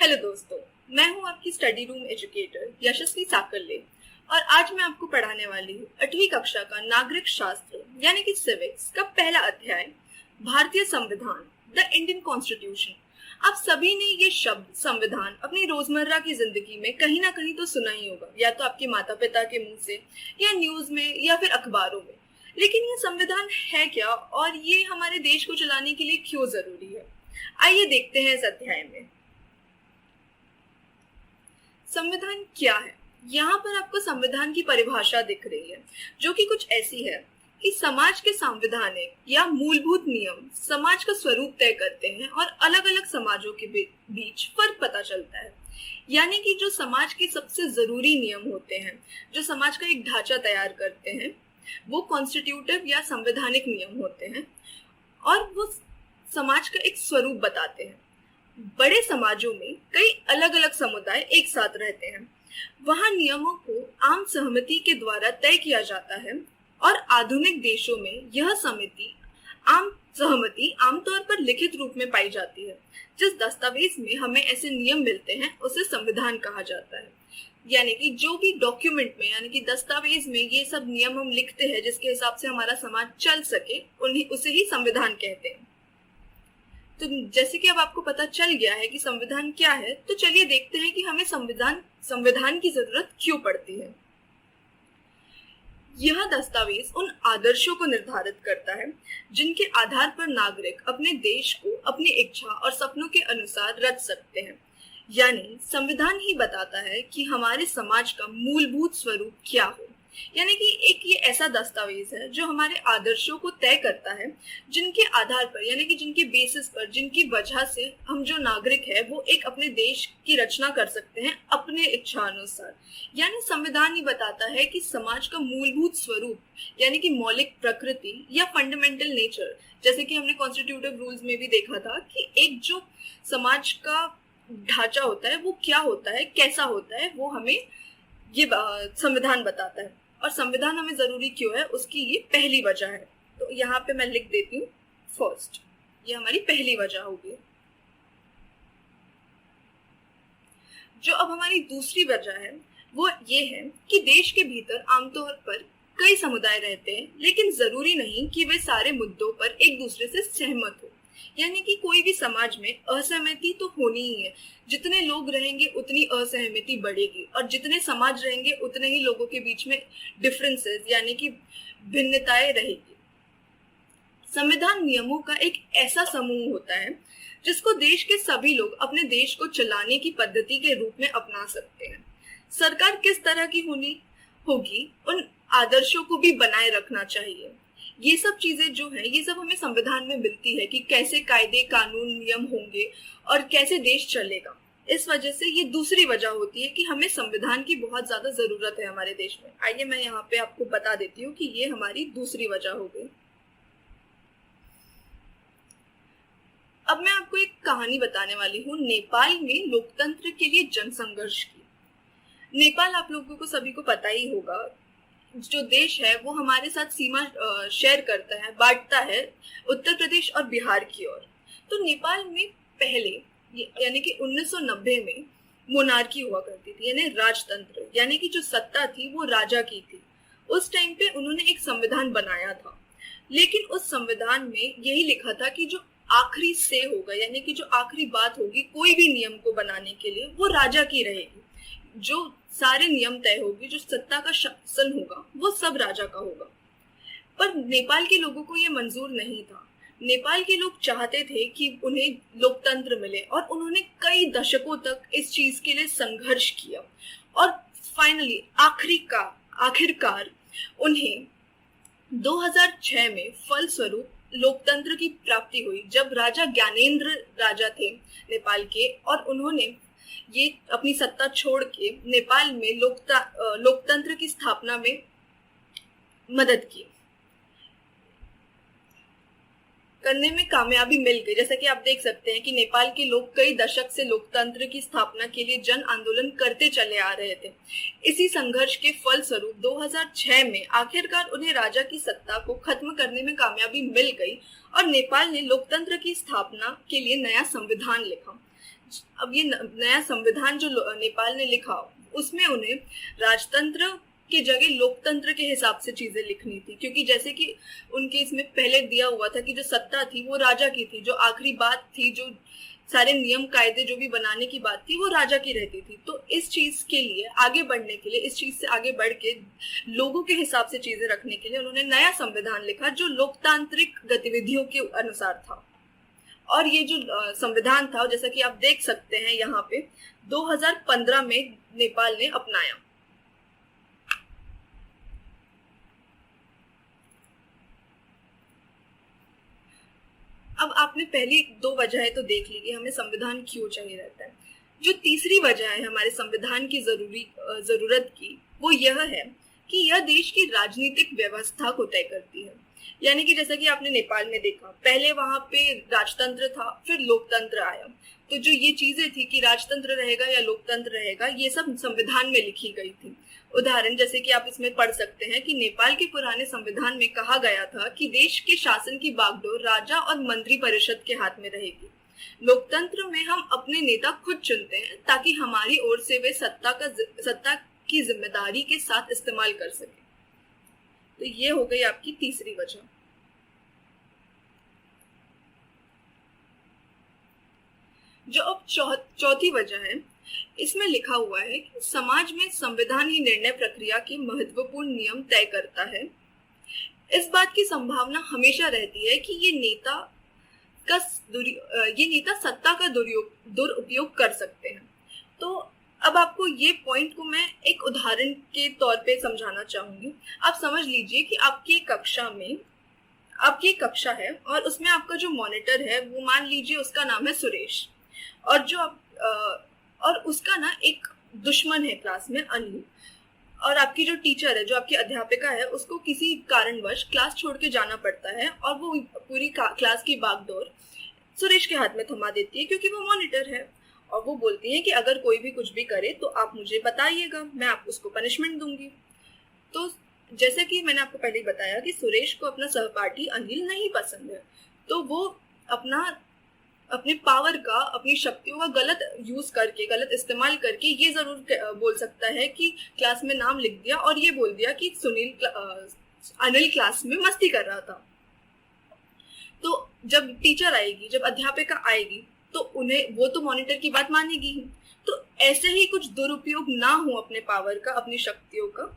Hello दोस्तों, मैं हूं आपकी स्टडी रूम एजुकेटर यशस्वी साकल्ले और आज मैं आपको पढ़ाने वाली हूँ 8वीं कक्षा का नागरिक शास्त्र यानी कि सिविक्स का पहला अध्याय भारतीय संविधान, द इंडियन कॉन्स्टिट्यूशन। आप सभी ने ये शब्द संविधान अपनी रोजमर्रा की जिंदगी में कहीं ना कहीं तो सुना ही होगा, या तो आपके माता पिता के मुंह से या न्यूज में या फिर अखबारों में। लेकिन ये संविधान है क्या और ये हमारे देश को चलाने के लिए क्यों जरूरी है, आइए देखते हैं इस अध्याय में। संविधान क्या है? यहाँ पर आपको संविधान की परिभाषा दिख रही है, जो कि कुछ ऐसी है कि समाज के संवैधानिक या मूलभूत नियम समाज का स्वरूप तय करते हैं और अलग अलग समाजों के बीच फर्क पता चलता है। यानी कि जो समाज के सबसे जरूरी नियम होते हैं, जो समाज का एक ढांचा तैयार करते हैं, वो कॉन्स्टिट्यूटिव या संवैधानिक नियम होते हैं और वो समाज का एक स्वरूप बताते हैं। बड़े समाजों में कई अलग अलग समुदाय एक साथ रहते हैं, वहां नियमों को आम सहमति के द्वारा तय किया जाता है और आधुनिक देशों में यह सहमति आमतौर पर लिखित रूप में पाई जाती है। जिस दस्तावेज में हमें ऐसे नियम मिलते हैं उसे संविधान कहा जाता है। यानी कि जो भी डॉक्यूमेंट में यानी कि दस्तावेज में ये सब नियम हम लिखते हैं जिसके हिसाब से हमारा समाज चल सके, उसे ही संविधान कहते हैं। तो जैसे कि अब आपको पता चल गया है कि संविधान क्या है, तो चलिए देखते हैं कि हमें संविधान की जरूरत क्यों पड़ती है। यह दस्तावेज उन आदर्शों को निर्धारित करता है जिनके आधार पर नागरिक अपने देश को अपनी इच्छा और सपनों के अनुसार रच सकते हैं। यानी संविधान ही बताता है कि हमारे समाज का मूलभूत स्वरूप क्या हो। यानी कि एक ये ऐसा दस्तावेज है जो हमारे आदर्शों को तय करता है, जिनके आधार पर यानी कि जिनके बेसिस पर, जिनकी वजह से हम जो नागरिक है वो एक अपने देश की रचना कर सकते हैं अपने इच्छा अनुसार। यानी संविधान ही बताता है कि समाज का मूलभूत स्वरूप यानी कि मौलिक प्रकृति या फंडामेंटल नेचर, जैसे कि हमने कॉन्स्टिट्यूटिव रूल्स में भी देखा था कि एक जो समाज का ढांचा होता है वो क्या होता है, कैसा होता है, वो हमें ये संविधान बताता है। और संविधान हमें जरूरी क्यों है, उसकी ये पहली वजह है। तो यहाँ पे मैं लिख देती हूँ फर्स्ट, ये हमारी पहली वजह होगी। जो अब हमारी दूसरी वजह है वो ये है कि देश के भीतर आमतौर पर कई समुदाय रहते हैं, लेकिन जरूरी नहीं कि वे सारे मुद्दों पर एक दूसरे से सहमत हो। यानी कि कोई भी समाज में असहमति तो होनी ही है। जितने लोग रहेंगे उतनी असहमति बढ़ेगी और जितने समाज रहेंगे उतने ही लोगों के बीच में डिफरेंसेस यानी कि भिन्नताएं रहेगी। संविधान नियमों का एक ऐसा समूह होता है जिसको देश के सभी लोग अपने देश को चलाने की पद्धति के रूप में अपना सकते हैं। सरकार किस तरह की होगी, उन आदर्शों को भी बनाए रखना चाहिए। ये सब चीजें जो है ये सब हमें संविधान में मिलती है कि कैसे कायदे कानून नियम होंगे और कैसे देश चलेगा। इस वजह से ये दूसरी वजह होती है कि हमें संविधान की बहुत ज्यादा जरूरत है हमारे देश में। आइए मैं यहाँ पे आपको बता देती हूँ कि ये हमारी दूसरी वजह हो गई। अब मैं आपको एक कहानी बताने वाली हूँ नेपाल में लोकतंत्र के लिए जनसंघर्ष की। नेपाल आप लोगों को सभी को पता ही होगा, जो देश है वो हमारे साथ सीमा शेयर करता है, बांटता है उत्तर प्रदेश और बिहार की ओर। तो नेपाल में पहले यानी कि 1990 में मोनार्की हुआ करती थी, यानी राजतंत्र, यानी कि जो सत्ता थी वो राजा की थी। उस टाइम पे उन्होंने एक संविधान बनाया था, लेकिन उस संविधान में यही लिखा था कि जो आखिरी से होगा यानी कि जो आखिरी बात होगी कोई भी नियम को बनाने के लिए वो राजा की रहेगी। जो सारे नियम तय होगी, जो सत्ता का शासन होगा वो सब राजा का होगा। पर नेपाल के लोगों को ये मंजूर नहीं था। नेपाल के लोग चाहते थे कि उन्हें लोकतंत्र मिले और उन्होंने कई दशकों तक इस चीज के लिए संघर्ष किया और फाइनली आखिरकार उन्हें 2006 में फलस्वरूप लोकतंत्र की प्राप्ति हुई, जब राजा ज्ञानेंद्र राजा थे नेपाल के और उन्होंने ये अपनी सत्ता छोड़ के नेपाल में लोकतंत्र की स्थापना में मदद की, करने में कामयाबी मिल गई। जैसा कि आप देख सकते हैं कि नेपाल के लोग कई दशक से लोकतंत्र की स्थापना के लिए जन आंदोलन करते चले आ रहे थे। इसी संघर्ष के फलस्वरूप 2006 में आखिरकार उन्हें राजा की सत्ता को खत्म करने में कामयाबी मिल गई और नेपाल ने लोकतंत्र की स्थापना के लिए नया संविधान लिखा, अब ये नया संविधान जो नेपाल ने लिखा, उसमें उन्हें राजतंत्र की जगह लोकतंत्र के हिसाब से चीजें लिखनी थी, क्योंकि जैसे कि उनके इसमें पहले दिया हुआ था कि जो सत्ता थी वो राजा की थी, जो आखिरी बात थी, जो सारे नियम कायदे जो भी बनाने की बात थी वो राजा की रहती थी। तो इस चीज के लिए आगे बढ़ने के लिए, इस चीज से आगे बढ़ के लोगों के हिसाब से चीजें रखने के लिए उन्होंने नया संविधान लिखा जो लोकतांत्रिक गतिविधियों के अनुसार था। और ये जो संविधान था, जैसा कि आप देख सकते हैं यहाँ पे, 2015 में नेपाल ने अपनाया। अब आपने पहली दो वजहें तो देख ली कि हमें संविधान क्यों चाहिए रहता है। जो तीसरी वजह है हमारे संविधान की जरूरत की, वो यह है कि यह देश की राजनीतिक व्यवस्था को तय करती है। यानी कि जैसा कि आपने नेपाल में देखा, पहले वहां पे राजतंत्र था, फिर लोकतंत्र आया। तो जो ये चीजें थी कि राजतंत्र रहेगा या लोकतंत्र रहेगा, ये सब संविधान में लिखी गई थी। उदाहरण जैसे कि आप इसमें पढ़ सकते हैं कि नेपाल के पुराने संविधान में कहा गया था कि देश के शासन की बागडोर राजा और मंत्री परिषद के हाथ में रहेगी। लोकतंत्र में हम अपने नेता खुद चुनते हैं ताकि हमारी ओर से वे सत्ता की जिम्मेदारी के साथ इस्तेमाल कर सके। तो ये हो गई आपकी तीसरी वजह। जो अब चौथी वजह है, इसमें लिखा हुआ है कि समाज में संविधान ही निर्णय प्रक्रिया के महत्वपूर्ण नियम तय करता है। इस बात की संभावना हमेशा रहती है कि ये नेता सत्ता का दुरुपयोग कर सकते हैं। तो अब आपको ये पॉइंट को मैं एक उदाहरण के तौर पे समझाना चाहूंगी। आप समझ लीजिए कि आपकी कक्षा है और उसमें आपका जो मॉनिटर है वो मान लीजिए उसका नाम है सुरेश, और उसका ना एक दुश्मन है क्लास में, अनिल। और आपकी जो टीचर है, जो आपकी अध्यापिका है, उसको किसी कारणवश क्लास छोड़ के जाना पड़ता है और वो पूरी क्लास की बागडोर सुरेश के हाथ में थमा देती है, क्योंकि वो मॉनिटर है। और वो बोलती है कि अगर कोई भी कुछ भी करे तो आप मुझे बताइएगा, मैं आप उसको पनिशमेंट दूंगी। तो जैसे कि मैंने आपको पहले ही बताया कि सुरेश को अपना सहपाठी अनिल नहीं पसंद है, तो वो अपने पावर का, अपनी शक्तियों का गलत यूज करके, गलत इस्तेमाल करके ये जरूर बोल सकता है कि क्लास में नाम लिख दिया और ये बोल दिया कि अनिल क्लास में मस्ती कर रहा था। तो जब टीचर आएगी, जब अध्यापिका आएगी, तो वो तो मॉनिटर की बात मानेगी ही। तो ऐसे ही कुछ दुरुपयोग ना हो अपने पावर का, अपनी शक्तियों का,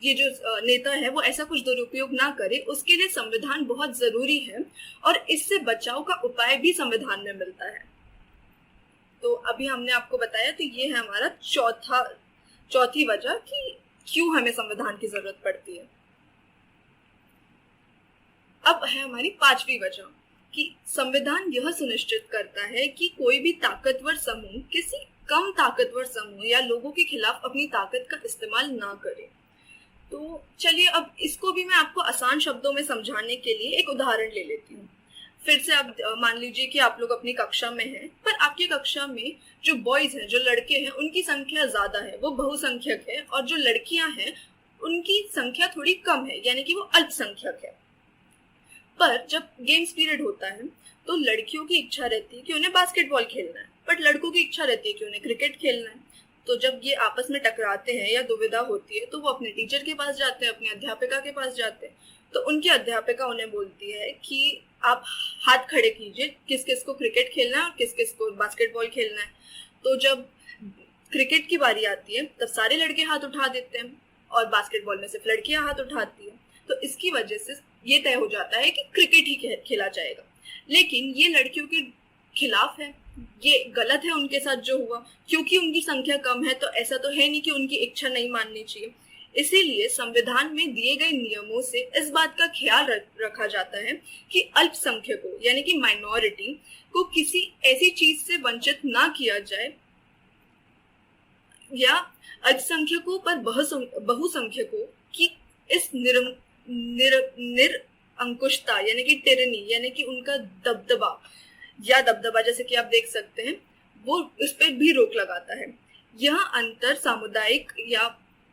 ये जो नेता है वो ऐसा कुछ दुरुपयोग ना करे, उसके लिए संविधान बहुत जरूरी है और इससे बचाव का उपाय भी संविधान में मिलता है। तो अभी हमने आपको बताया, तो ये है हमारा चौथी वजह कि क्यों हमें संविधान की जरूरत पड़ती है। अब है हमारी पांचवी वजह कि संविधान यह सुनिश्चित करता है कि कोई भी ताकतवर समूह किसी कम ताकतवर समूह या लोगों के खिलाफ अपनी ताकत का इस्तेमाल ना करे। तो चलिए अब इसको भी मैं आपको आसान शब्दों में समझाने के लिए एक उदाहरण ले लेती हूँ। फिर से आप मान लीजिए कि आप लोग अपनी कक्षा में हैं, पर आपकी कक्षा में जो बॉयज हैं, जो लड़के हैं, उनकी संख्या ज्यादा है, वो बहुसंख्यक है, और जो लड़कियां हैं उनकी संख्या थोड़ी कम है, यानी कि वो अल्पसंख्यक है। पर जब गेम्स पीरियड होता है तो लड़कियों की इच्छा रहती है कि उन्हें बास्केटबॉल खेलना है, बट लड़कों की इच्छा रहती है कि उन्हें क्रिकेट खेलना है। तो जब ये आपस में टकराते हैं या दुविधा होती है तो वो अपने टीचर के पास जाते हैं, अपनी अध्यापिका के पास जाते हैं। तो उनकी अध्यापिका उन्हें बोलती है कि आप हाथ खड़े कीजिए, किस किस को क्रिकेट खेलना है और किस किस को बास्केटबॉल खेलना है। तो जब क्रिकेट की बारी आती है तब सारे लड़के हाथ उठा देते हैं और बास्केटबॉल में सिर्फ लड़कियां हाथ उठाती है। तो इसकी वजह से ये तय हो जाता है कि क्रिकेट ही खेला जाएगा। लेकिन ये लड़कियों के खिलाफ है, ये गलत है उनके साथ जो हुआ, क्योंकि उनकी संख्या कम है। तो ऐसा तो है नहीं कि उनकी इच्छा नहीं माननी चाहिए। इसीलिए संविधान में दिए गए नियमों से इस बात का ख्याल रखा जाता है कि अल्पसंख्यकों यानी कि माइनॉरिटी को किसी ऐसी चीज से वंचित ना किया जाए, या अल्पसंख्यकों पर बहुसंख्यकों की इस निरंकुशता यानी कि टिरनी, यानी कि उनका दबदबा जैसे कि आप देख सकते हैं, वो इस पर भी रोक लगाता है। यह अंतर सामुदायिक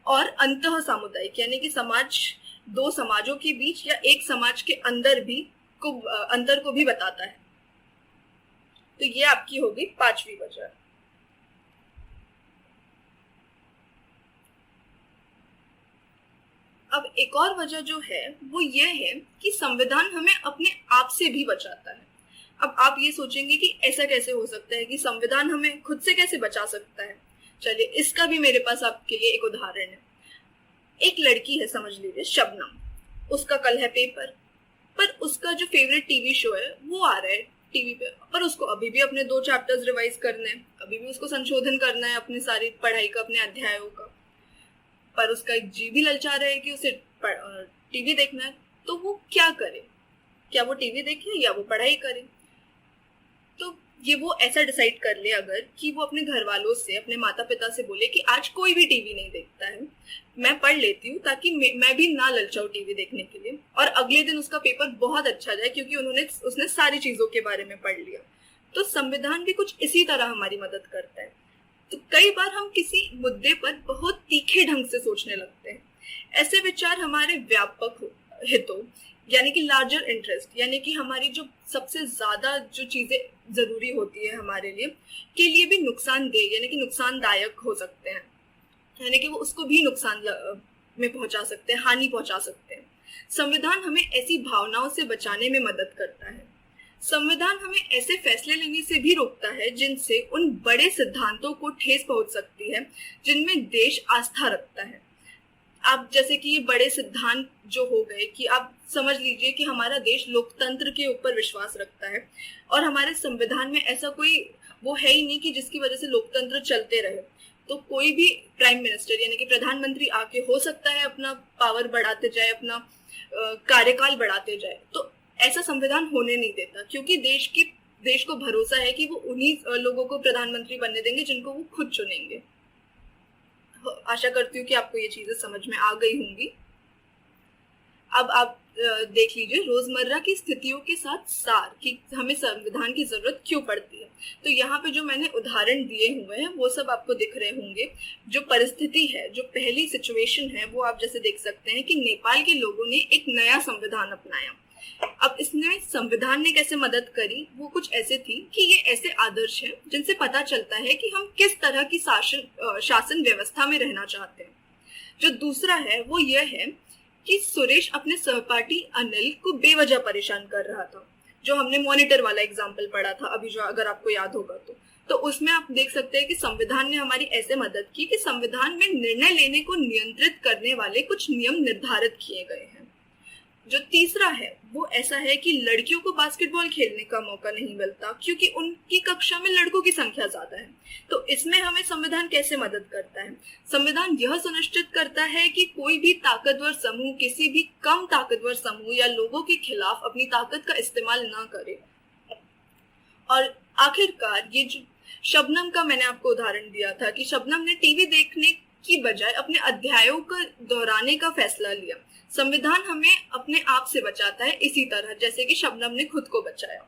और अंतः सामुदायिक यानी कि दो समाजों के बीच या एक समाज के अंदर अंतर को भी बताता है। तो ये आपकी होगी पांचवी वजह। अब एक और वजह जो है वो ये है कि संविधान हमें अपने आप से भी बचाता है। अब आप ये सोचेंगे कि ऐसा कैसे हो सकता है कि संविधान हमें खुद से कैसे बचा सकता है। चलिए, इसका भी मेरे पास आपके लिए एक उदाहरण है। एक लड़की है, समझ लीजिए शबनम, उसका कल है पेपर, पर उसका जो फेवरेट टीवी शो है वो आ रहा है टीवी पे, पर उसको अभी भी अपने 2 चैप्टर्स रिवाइज करने हैं, अभी भी उसको संशोधन करना है अपनी सारी पढ़ाई का, अपने अध्यायों का, पर उसका एक जी भी ललचा रहा है कि उसे टीवी देखना है। तो वो क्या करे? क्या वो टीवी देखे या वो पढ़ाई करे? तो ये वो ऐसा डिसाइड कर ले अगर कि वो अपने घर वालों से, अपने माता पिता से बोले कि आज कोई भी टीवी नहीं देखता है, मैं पढ़ लेती हूँ ताकि मैं भी ना ललचाऊं टीवी देखने के लिए, और अगले दिन उसका पेपर बहुत अच्छा जाए क्योंकि उसने सारी चीजों के बारे में पढ़ लिया। तो संविधान भी कुछ इसी तरह हमारी मदद करता है। तो कई बार हम किसी मुद्दे पर बहुत तीखे ढंग से सोचने लगते हैं। ऐसे विचार हमारे व्यापक हितों यानी कि लार्जर इंटरेस्ट, यानी कि हमारी जो सबसे ज्यादा जो चीजें जरूरी होती है हमारे लिए के लिए भी नुकसानदेह यानी कि नुकसानदायक हो सकते हैं, यानी कि वो उसको भी नुकसान में पहुंचा सकते हैं, हानि पहुंचा सकते हैं। संविधान हमें ऐसी भावनाओं से बचाने में मदद करता है। संविधान हमें ऐसे फैसले लेने से भी रोकता है जिनसे उन बड़े सिद्धांतों को ठेस पहुंच सकती है जिनमें देश आस्था रखता है। आप जैसे कि ये बड़े सिद्धांत जो हो गए कि आप समझ लीजिए कि हमारा देश लोकतंत्र के ऊपर विश्वास रखता है और हमारे संविधान में ऐसा कोई वो है ही नहीं कि जिसकी वजह से लोकतंत्र चलते रहे। तो कोई भी प्राइम मिनिस्टर यानी कि प्रधानमंत्री आके हो सकता है अपना पावर बढ़ाते जाए, अपना कार्यकाल बढ़ाते जाए, तो ऐसा संविधान होने नहीं देता क्योंकि देश को भरोसा है कि वो उन्हीं लोगों को प्रधानमंत्री बनने देंगे जिनको वो खुद चुनेंगे। आशा करती हूँ कि आपको ये चीजें समझ में आ गई होंगी। अब आप देख लीजिए रोजमर्रा की स्थितियों के साथ सार कि हमें संविधान की जरूरत क्यों पड़ती है। तो यहाँ पे जो मैंने उदाहरण दिए हुए हैं वो सब आपको दिख रहे होंगे। जो परिस्थिति है, जो पहली सिचुएशन है, वो आप जैसे देख सकते हैं कि नेपाल के लोगों ने एक नया संविधान अपनाया। अब इसमें संविधान ने कैसे मदद करी, वो कुछ ऐसे थी कि ये ऐसे आदर्श हैं जिनसे पता चलता है कि हम किस तरह की शासन व्यवस्था में रहना चाहते हैं। जो दूसरा है वो ये है कि सुरेश अपने सहपाठी अनिल को बेवजह परेशान कर रहा था, जो हमने मॉनिटर वाला एग्जाम्पल पढ़ा था अभी, जो अगर आपको याद होगा तो उसमें आप देख सकते हैं कि संविधान ने हमारी ऐसे मदद की कि संविधान में निर्णय लेने को नियंत्रित करने वाले कुछ नियम निर्धारित किए गए हैं। जो तीसरा है वो ऐसा है कि लड़कियों को बास्केटबॉल खेलने का मौका नहीं मिलता क्योंकि उनकी कक्षा में लड़कों की संख्या ज्यादा है। तो इसमें हमें संविधान कैसे मदद करता है? संविधान यह सुनिश्चित करता है कि कोई भी ताकतवर समूह किसी भी कम ताकतवर समूह या लोगों के खिलाफ अपनी ताकत का इस्तेमाल ना करे। और आखिरकार ये जो शबनम का मैंने आपको उदाहरण दिया था कि शबनम ने टीवी देखने की बजाय अपने अध्यायों का दोहराने का फैसला लिया। संविधान हमें अपने आप से बचाता है इसी तरह जैसे कि शबनम ने खुद को बचाया।